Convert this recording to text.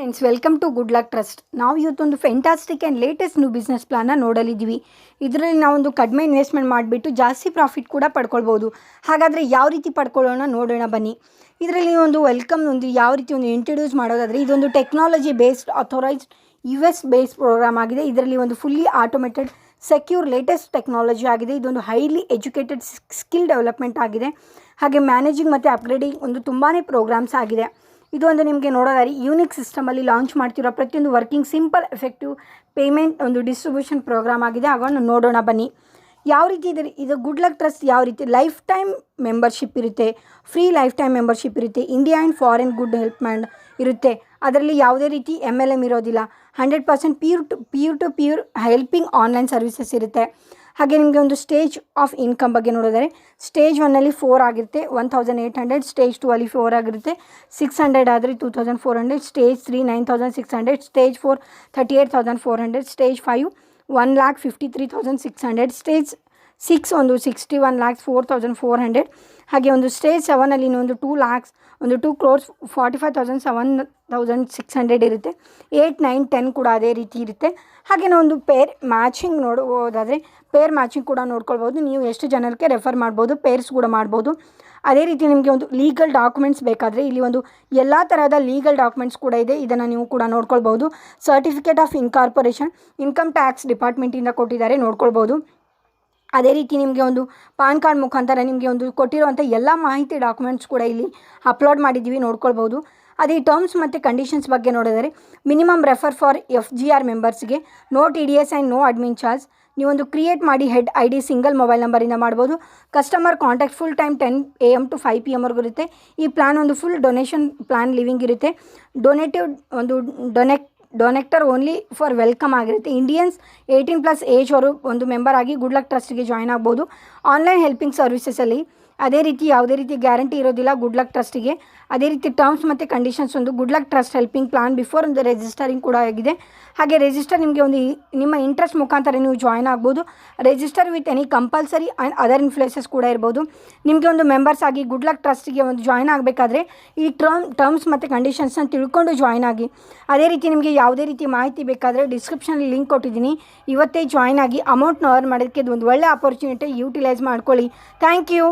Friends, welcome to Good Luck Trust. ನಾವು ಇವತ್ತೊಂದು fantastic and latest new business ಪ್ಲಾನ್ನ ನೋಡಲಿದ್ದೀವಿ. ಇದರಲ್ಲಿ ನಾವೊಂದು ಕಡಿಮೆ ಇನ್ವೆಸ್ಟ್ಮೆಂಟ್ ಮಾಡಿಬಿಟ್ಟು ಜಾಸ್ತಿ ಪ್ರಾಫಿಟ್ ಕೂಡ ಪಡ್ಕೊಳ್ಬೋದು. ಹಾಗಾದರೆ ಯಾವ ರೀತಿ ಪಡ್ಕೊಳ್ಳೋಣ ನೋಡೋಣ ಬನ್ನಿ. ಇದರಲ್ಲಿ ಒಂದು ಯಾವ ರೀತಿ ಒಂದು ಇಂಟ್ರೊಡ್ಯೂಸ್ ಮಾಡೋದಾದರೆ, ಇದೊಂದು technology based authorised US based program ಆಗಿದೆ. ಇದರಲ್ಲಿ ಒಂದು fully automated secure latest technology ಆಗಿದೆ. ಇದೊಂದು ಹೈಲಿ ಎಜುಕೇಟೆಡ್ ಸ್ಕಿಲ್ ಡೆವಲಪ್ಮೆಂಟ್ ಆಗಿದೆ. ಹಾಗೆ ಮ್ಯಾನೇಜಿಂಗ್ ಮತ್ತು ಅಪ್ಗ್ರೇಡಿಂಗ್ ತುಂಬಾ ಪ್ರೋಗ್ರಾಮ್ಸ್ ಆಗಿದೆ. ಇದು ನಿಮಗೆ ನೋಡೋದಾದ್ರೆ ಯೂನಿಕ್ ಸಿಸ್ಟಮಲ್ಲಿ ಲಾಂಚ್ ಮಾಡ್ತಿರೋ ಪ್ರತಿಯೊಂದು working simple effective payment distribution program ಆಗಿದೆ. ಆಗ ನೋಡೋಣ ಬನ್ನಿ ಯಾವ ರೀತಿ ಇದೆ. ಇದು ಗುಡ್ ಲಕ್ ಟ್ರಸ್ಟ್ ಯಾವ ರೀತಿ ಲೈಫ್ ಟೈಮ್ ಮೆಂಬರ್ಶಿಪ್ ಇರುತ್ತೆ, ಫ್ರೀ ಲೈಫ್ ಟೈಮ್ ಮೆಂಬರ್ಶಿಪ್ ಇರುತ್ತೆ, India and foreign good help ಮ್ಯಾಂಡ್ ಇರುತ್ತೆ. ಅದರಲ್ಲಿ ಯಾವುದೇ ರೀತಿ MLM ಇರೋದಿಲ್ಲ. 100% pure to pure helping online services ಇರುತ್ತೆ. ಹಾಗೆ ನಿಮಗೆ ಒಂದು ಸ್ಟೇಜ್ ಆಫ್ ಇನ್ಕಮ್ ಬಗ್ಗೆ ನೋಡಿದರೆ, ಸ್ಟೇಜ್ 1 4 ಆಗಿರುತ್ತೆ, 1800. ಸ್ಟೇಜ್ 2 4 ಆಗಿರುತ್ತೆ, 600 ಆದರೆ 2400. ಸ್ಟೇಜ್ 3 9600. ಸ್ಟೇಜ್ 4 38,400. ಸ್ಟೇಜ್ 5 1,53,600. ಸ್ಟೇಜ್ 6 61,04,400. ಹಾಗೆ ಸ್ಟೇಜ್ 7 2 lakhs 2,45,7,600 ಇರುತ್ತೆ. 8, 9, 10 ಕೂಡ ಅದೇ ರೀತಿ ಇರುತ್ತೆ. ಹಾಗೆ ಪೇರ್ ಮ್ಯಾಚಿಂಗ್ ನೋಡ್ಬೋದಾದರೆ ಪೇರ್ ಮ್ಯಾಚಿಂಗ್ ಕೂಡ ನೋಡ್ಕೊಳ್ಬೋದು. ನೀವು ಎಷ್ಟು ಜನಕ್ಕೆ ರೆಫರ್ ಮಾಡ್ಬೋದು, ಪೇರ್ಸ್ ಕೂಡ ಮಾಡ್ಬೋದು. ಅದೇ ರೀತಿ ನಿಮಗೆ ಲೀಗಲ್ ಡಾಕ್ಯುಮೆಂಟ್ಸ್ ಬೇಕಾದರೆ ಇಲ್ಲಿ ಎಲ್ಲ ತರಹದ ಲೀಗಲ್ ಡಾಕ್ಯುಮೆಂಟ್ಸ್ ಕೂಡ ಇದೆ. ಇದನ್ನು ನೀವು ಕೂಡ ನೋಡ್ಕೊಳ್ಬೋದು. Certificate of incorporation income tax ಡಿಪಾರ್ಟ್ಮೆಂಟಿಂದ ಕೊಟ್ಟಿದ್ದಾರೆ, ನೋಡ್ಕೊಳ್ಬೋದು. ಅದೇ ರೀತಿ ನಿಮಗೆ ಪಾನ್ ಕಾರ್ಡ್ ಮುಖಾಂತರ ನಿಮಗೆ ಕೊಟ್ಟಿರುವಂಥ ಎಲ್ಲ ಮಾಹಿತಿ ಡಾಕ್ಯುಮೆಂಟ್ಸ್ ಕೂಡ ಇಲ್ಲಿ ಅಪ್ಲೋಡ್ ಮಾಡಿದ್ದೀವಿ, ನೋಡ್ಕೊಳ್ಬೋದು. ಅದೇ ಟರ್ಮ್ಸ್ ಮತ್ತು ಕಂಡೀಷನ್ಸ್ ಬಗ್ಗೆ ನೋಡಿದರೆ, ಮಿನಿಮಮ್ ರೆಫರ್ ಫಾರ್ FGR ಮೆಂಬರ್ಸ್ಗೆ no TDS and no admin charge. ನೀವೊಂದು ಕ್ರಿಯೇಟ್ ಮಾಡಿ ಹೆಡ್ ID ಸಿಂಗಲ್ ಮೊಬೈಲ್ ನಂಬರಿಂದ ಮಾಡ್ಬೋದು. Customer contact full time 10 AM to 5 PM ವರೆಗೂ ಇರುತ್ತೆ. ಈ plan full donation plan living ಇರುತ್ತೆ. ಡೊನೆಕ್ಟರ್ ಓನ್ಲಿ ಫಾರ್ ವೆಲ್ಕಮ್ ಆಗಿರುತ್ತೆ. ಇಂಡಿಯನ್ಸ್ 18+ ಏಜ್ ಅವರು ಮೆಂಬರ್ ಆಗಿ ಗುಡ್ ಲಕ್ ಟ್ರಸ್ಟ್ಗೆ ಜಾಯ್ನ್ ಆಗ್ಬೋದು. ಆನ್ಲೈನ್ ಹೆಲ್ಪಿಂಗ್ ಸರ್ವಿಸಸಲ್ಲಿ ಅದೇ ರೀತಿ ಯಾವುದೇ ರೀತಿ ಗ್ಯಾರಂಟಿ ಇರೋದಿಲ್ಲ ಗುಡ್ ಲಕ್ ಟ್ರಸ್ಟಿಗೆ. ಅದೇ ರೀತಿ ಟರ್ಮ್ಸ್ ಮತ್ತು conditions good Luck trust helping plan before registering ಕೂಡ ಆಗಿದೆ. ಹಾಗೆ ರಿಜಿಸ್ಟರ್ ನಿಮಗೆ ನಿಮ್ಮ ಇಂಟ್ರೆಸ್ಟ್ ಮುಖಾಂತರ ನೀವು ಜಾಯ್ನ್ ಆಗ್ಬೋದು. Register with any compulsory and other influences ಕೂಡ ಇರ್ಬೋದು. ನಿಮಗೆ ಮೆಂಬರ್ಸ್ ಆಗಿ ಗುಡ್ ಲಕ್ ಟ್ರಸ್ಟಿಗೆ ಜಾಯ್ನ್ ಆಗಬೇಕಾದ್ರೆ ಈ ಟರ್ಮ್ಸ್ ಮತ್ತು ಕಂಡೀಷನ್ಸ್ನ ತಿಳ್ಕೊಂಡು ಜಾಯ್ನ್ ಆಗಿ. ಅದೇ ರೀತಿ ನಿಮಗೆ ಯಾವುದೇ ರೀತಿ ಮಾಹಿತಿ ಬೇಕಾದರೆ ಡಿಸ್ಕ್ರಿಪ್ಷನಲ್ಲಿ ಲಿಂಕ್ ಕೊಟ್ಟಿದ್ದೀನಿ, ಇವತ್ತೇ ಜಾಯ್ನ್ ಆಗಿ ಅಮೌಂಟ್ನ ಅರ್ನ್ ಮಾಡೋದಕ್ಕೆ ಇದು ಒಂದು ಒಳ್ಳೆ ಆಪರ್ಚುನಿಟಿ ಯೂಟಿಲೈಸ್ ಮಾಡ್ಕೊಳ್ಳಿ. Thank you.